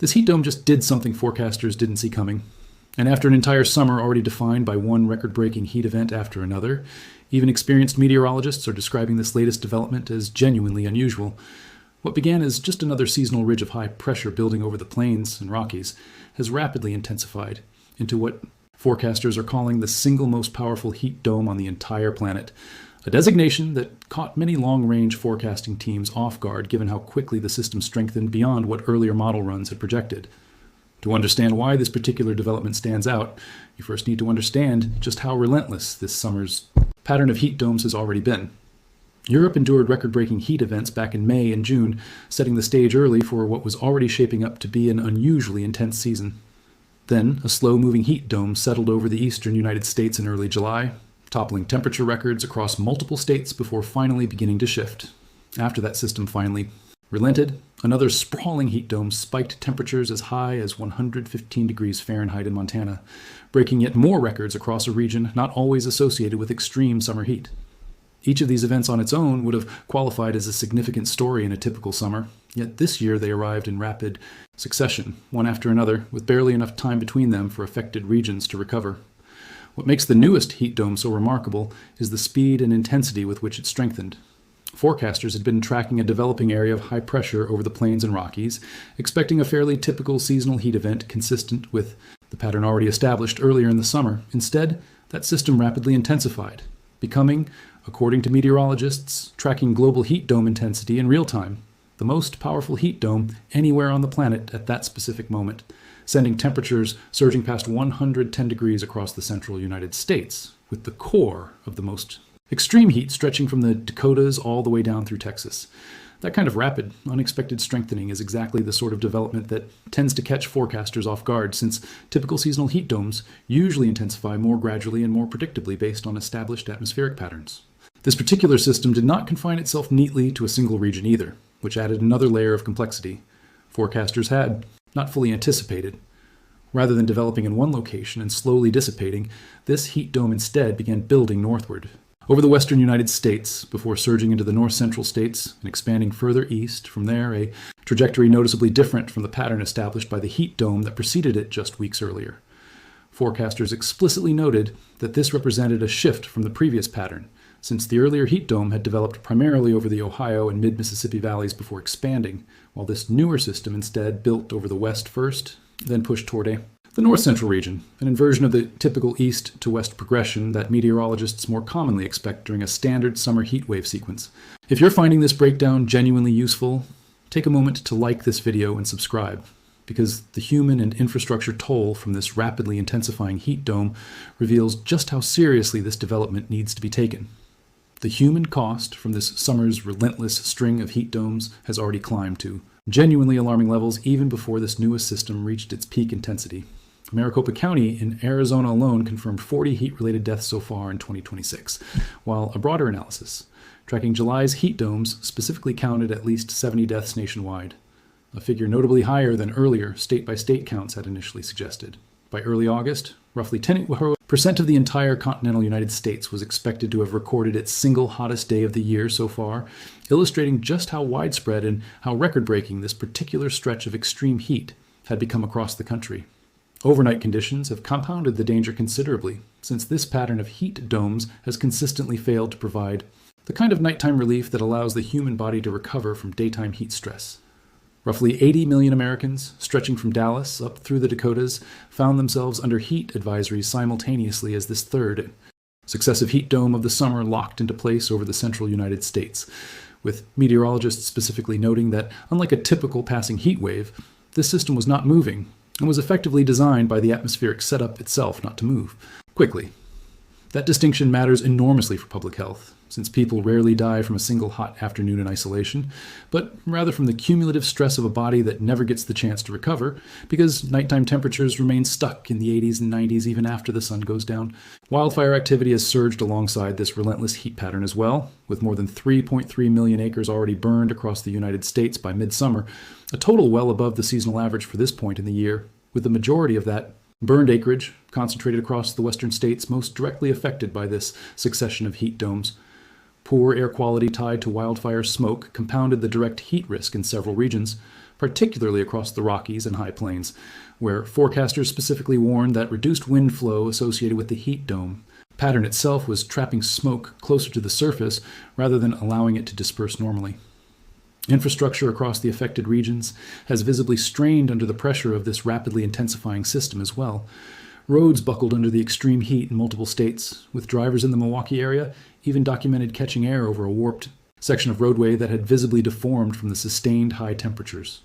This heat dome just did something forecasters didn't see coming. And after an entire summer already defined by one record-breaking heat event after another, even experienced meteorologists are describing this latest development as genuinely unusual. What began as just another seasonal ridge of high pressure building over the plains and Rockies has rapidly intensified into what forecasters are calling the single most powerful heat dome on the entire planet, a designation that caught many long-range forecasting teams off guard given how quickly the system strengthened beyond what earlier model runs had projected. To understand why this particular development stands out, you first need to understand just how relentless this summer's pattern of heat domes has already been. Europe endured record-breaking heat events back in May and June, setting the stage early for what was already shaping up to be an unusually intense season. Then, a slow-moving heat dome settled over the eastern United States in early July, toppling temperature records across multiple states before finally beginning to shift. After that system finally relented, another sprawling heat dome spiked temperatures as high as 115 degrees Fahrenheit in Montana, breaking yet more records across a region not always associated with extreme summer heat. Each of these events on its own would have qualified as a significant story in a typical summer, yet this year they arrived in rapid succession, one after another, with barely enough time between them for affected regions to recover. What makes the newest heat dome so remarkable is the speed and intensity with which it strengthened. Forecasters had been tracking a developing area of high pressure over the plains and Rockies, expecting a fairly typical seasonal heat event consistent with the pattern already established earlier in the summer. Instead, that system rapidly intensified, becoming, according to meteorologists, tracking global heat dome intensity in real time, the most powerful heat dome anywhere on the planet at that specific moment, sending temperatures surging past 110 degrees across the central United States, with the core of the most extreme heat stretching from the Dakotas all the way down through Texas. That kind of rapid, unexpected strengthening is exactly the sort of development that tends to catch forecasters off guard, since typical seasonal heat domes usually intensify more gradually and more predictably based on established atmospheric patterns. This particular system did not confine itself neatly to a single region either, which added another layer of complexity. Forecasters had not fully anticipated. Rather than developing in one location and slowly dissipating, this heat dome instead began building northward, over the western United States, before surging into the north-central states and expanding further east. From there, a trajectory noticeably different from the pattern established by the heat dome that preceded it just weeks earlier. Forecasters explicitly noted that this represented a shift from the previous pattern, since the earlier heat dome had developed primarily over the Ohio and mid-Mississippi valleys before expanding, while this newer system instead built over the west first, then pushed toward the north-central region, an inversion of the typical east-to-west progression that meteorologists more commonly expect during a standard summer heat wave sequence. If you're finding this breakdown genuinely useful, take a moment to like this video and subscribe, because the human and infrastructure toll from this rapidly intensifying heat dome reveals just how seriously this development needs to be taken. The human cost from this summer's relentless string of heat domes has already climbed to genuinely alarming levels even before this newest system reached its peak intensity. Maricopa County in Arizona alone confirmed 40 heat-related deaths so far in 2026, while a broader analysis, tracking July's heat domes, specifically counted at least 70 deaths nationwide, a figure notably higher than earlier state-by-state counts had initially suggested. By early August, roughly 10% of the entire continental United States was expected to have recorded its single hottest day of the year so far, illustrating just how widespread and how record-breaking this particular stretch of extreme heat had become across the country. Overnight conditions have compounded the danger considerably, since this pattern of heat domes has consistently failed to provide the kind of nighttime relief that allows the human body to recover from daytime heat stress. Roughly 80 million Americans, stretching from Dallas up through the Dakotas, found themselves under heat advisories simultaneously as this third successive heat dome of the summer locked into place over the central United States, with meteorologists specifically noting that, unlike a typical passing heat wave, this system was not moving and was effectively designed by the atmospheric setup itself not to move quickly. That distinction matters enormously for public health, since people rarely die from a single hot afternoon in isolation, but rather from the cumulative stress of a body that never gets the chance to recover, because nighttime temperatures remain stuck in the 80s and 90s even after the sun goes down. Wildfire activity has surged alongside this relentless heat pattern as well, with more than 3.3 million acres already burned across the United States by midsummer, a total well above the seasonal average for this point in the year, with the majority of that burned acreage concentrated across the western states most directly affected by this succession of heat domes. Poor air quality tied to wildfire smoke compounded the direct heat risk in several regions, particularly across the Rockies and High Plains, where forecasters specifically warned that reduced wind flow associated with the heat dome pattern itself was trapping smoke closer to the surface rather than allowing it to disperse normally. Infrastructure across the affected regions has visibly strained under the pressure of this rapidly intensifying system as well. Roads buckled under the extreme heat in multiple states, with drivers in the Milwaukee area even documented catching air over a warped section of roadway that had visibly deformed from the sustained high temperatures.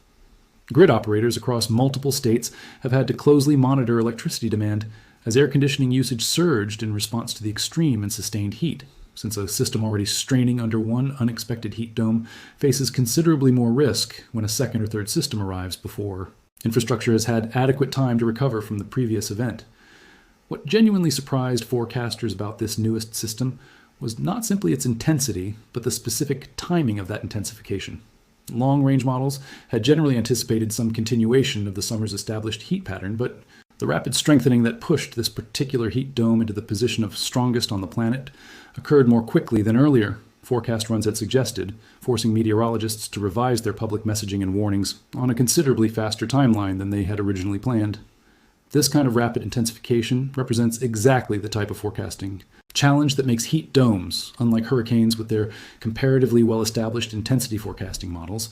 Grid operators across multiple states have had to closely monitor electricity demand as air conditioning usage surged in response to the extreme and sustained heat, since a system already straining under one unexpected heat dome faces considerably more risk when a second or third system arrives before infrastructure has had adequate time to recover from the previous event. What genuinely surprised forecasters about this newest system was not simply its intensity, but the specific timing of that intensification. Long-range models had generally anticipated some continuation of the summer's established heat pattern, but the rapid strengthening that pushed this particular heat dome into the position of strongest on the planet occurred more quickly than earlier forecast runs had suggested, forcing meteorologists to revise their public messaging and warnings on a considerably faster timeline than they had originally planned. This kind of rapid intensification represents exactly the type of forecasting challenge that makes heat domes, unlike hurricanes with their comparatively well-established intensity forecasting models,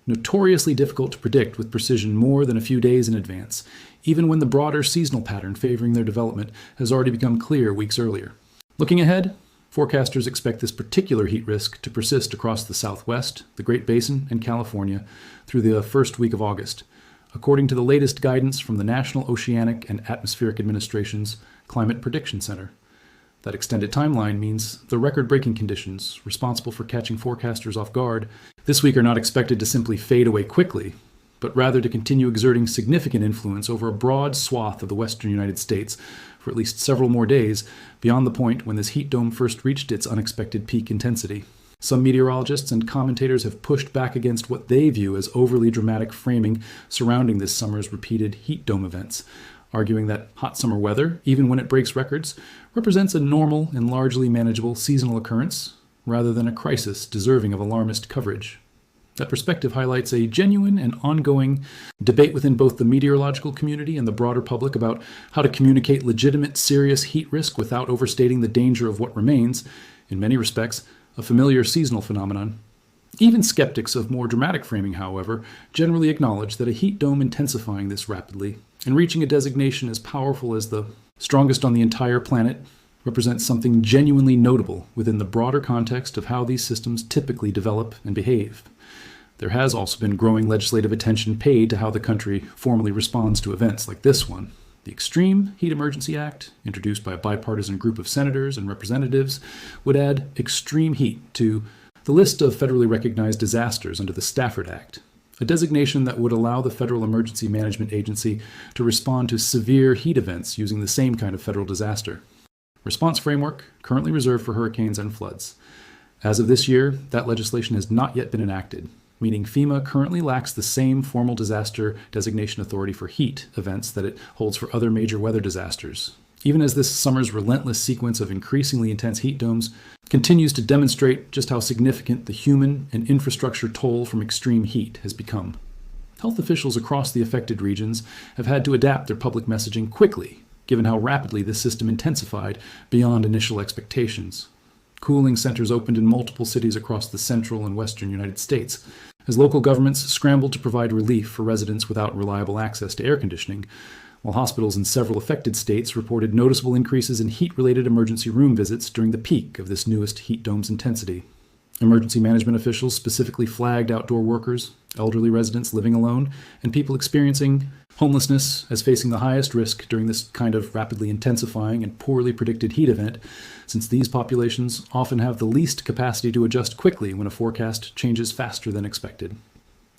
notoriously difficult to predict with precision more than a few days in advance, even when the broader seasonal pattern favoring their development has already become clear weeks earlier. Looking ahead, forecasters expect this particular heat risk to persist across the Southwest, the Great Basin, and California through the first week of August, according to the latest guidance from the National Oceanic and Atmospheric Administration's Climate Prediction Center. That extended timeline means the record-breaking conditions responsible for catching forecasters off guard this week are not expected to simply fade away quickly, but rather to continue exerting significant influence over a broad swath of the western United States for at least several more days beyond the point when this heat dome first reached its unexpected peak intensity. Some meteorologists and commentators have pushed back against what they view as overly dramatic framing surrounding this summer's repeated heat dome events, arguing that hot summer weather, even when it breaks records, represents a normal and largely manageable seasonal occurrence rather than a crisis deserving of alarmist coverage. That perspective highlights a genuine and ongoing debate within both the meteorological community and the broader public about how to communicate legitimate, serious heat risk without overstating the danger of what remains, in many respects, a familiar seasonal phenomenon. Even skeptics of more dramatic framing, however, generally acknowledge that a heat dome intensifying this rapidly and reaching a designation as powerful as the strongest on the entire planet represents something genuinely notable within the broader context of how these systems typically develop and behave. There has also been growing legislative attention paid to how the country formally responds to events like this one. The Extreme Heat Emergency Act, introduced by a bipartisan group of senators and representatives, would add extreme heat to the list of federally recognized disasters under the Stafford Act, a designation that would allow the Federal Emergency Management Agency to respond to severe heat events using the same kind of federal disaster response framework currently reserved for hurricanes and floods. As of this year, that legislation has not yet been enacted, meaning FEMA currently lacks the same formal disaster designation authority for heat events that it holds for other major weather disasters, even as this summer's relentless sequence of increasingly intense heat domes continues to demonstrate just how significant the human and infrastructure toll from extreme heat has become. Health officials across the affected regions have had to adapt their public messaging quickly, given how rapidly this system intensified beyond initial expectations. Cooling centers opened in multiple cities across the central and western United States, as local governments scrambled to provide relief for residents without reliable access to air conditioning, while hospitals in several affected states reported noticeable increases in heat-related emergency room visits during the peak of this newest heat dome's intensity. Emergency management officials specifically flagged outdoor workers, elderly residents living alone, and people experiencing homelessness as facing the highest risk during this kind of rapidly intensifying and poorly predicted heat event, since these populations often have the least capacity to adjust quickly when a forecast changes faster than expected.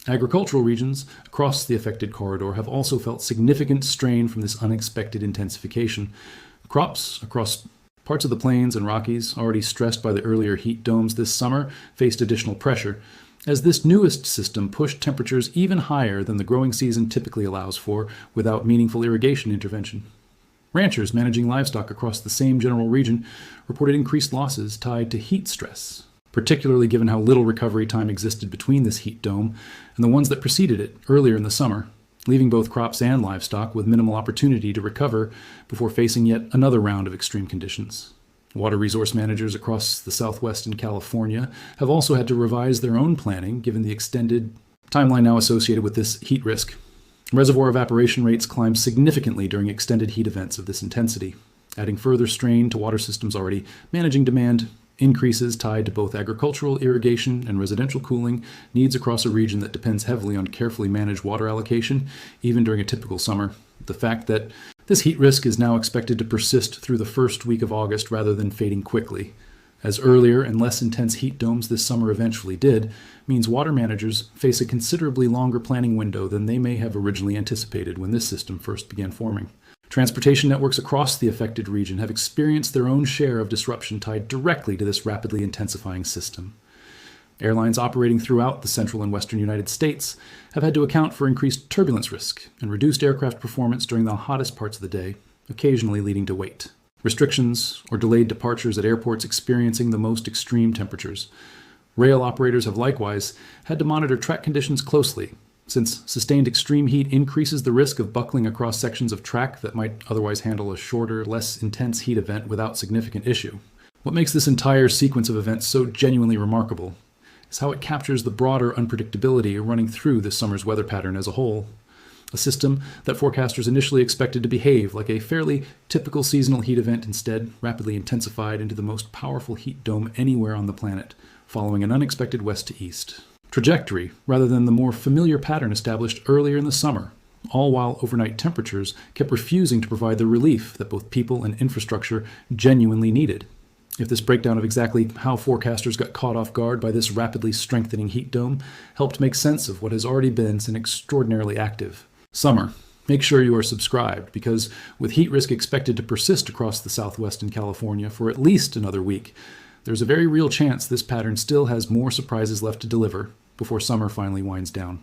Agricultural regions across the affected corridor have also felt significant strain from this unexpected intensification. Crops across parts of the plains and Rockies, already stressed by the earlier heat domes this summer, faced additional pressure, as this newest system pushed temperatures even higher than the growing season typically allows for without meaningful irrigation intervention. Ranchers managing livestock across the same general region reported increased losses tied to heat stress, particularly given how little recovery time existed between this heat dome and the ones that preceded it earlier in the summer, leaving both crops and livestock with minimal opportunity to recover before facing yet another round of extreme conditions. Water resource managers across the Southwest and California have also had to revise their own planning given the extended timeline now associated with this heat risk. Reservoir evaporation rates climb significantly during extended heat events of this intensity, adding further strain to water systems already managing demand. Increases tied to both agricultural irrigation and residential cooling needs across a region that depends heavily on carefully managed water allocation, even during a typical summer. The fact that this heat risk is now expected to persist through the first week of August rather than fading quickly, as earlier and less intense heat domes this summer eventually did, means water managers face a considerably longer planning window than they may have originally anticipated when this system first began forming. Transportation networks across the affected region have experienced their own share of disruption tied directly to this rapidly intensifying system. Airlines operating throughout the central and western United States have had to account for increased turbulence risk and reduced aircraft performance during the hottest parts of the day, occasionally leading to wait. Restrictions or delayed departures at airports experiencing the most extreme temperatures. Rail operators have likewise had to monitor track conditions closely, since sustained extreme heat increases the risk of buckling across sections of track that might otherwise handle a shorter, less intense heat event without significant issue. What makes this entire sequence of events so genuinely remarkable is how it captures the broader unpredictability running through this summer's weather pattern as a whole. A system that forecasters initially expected to behave like a fairly typical seasonal heat event instead rapidly intensified into the most powerful heat dome anywhere on the planet, following an unexpected west to east trajectory rather than the more familiar pattern established earlier in the summer, all while overnight temperatures kept refusing to provide the relief that both people and infrastructure genuinely needed. If this breakdown of exactly how forecasters got caught off guard by this rapidly strengthening heat dome helped make sense of what has already been an extraordinarily active summer, make sure you are subscribed, because with heat risk expected to persist across the Southwest and California for at least another week, there's a very real chance this pattern still has more surprises left to deliver before summer finally winds down.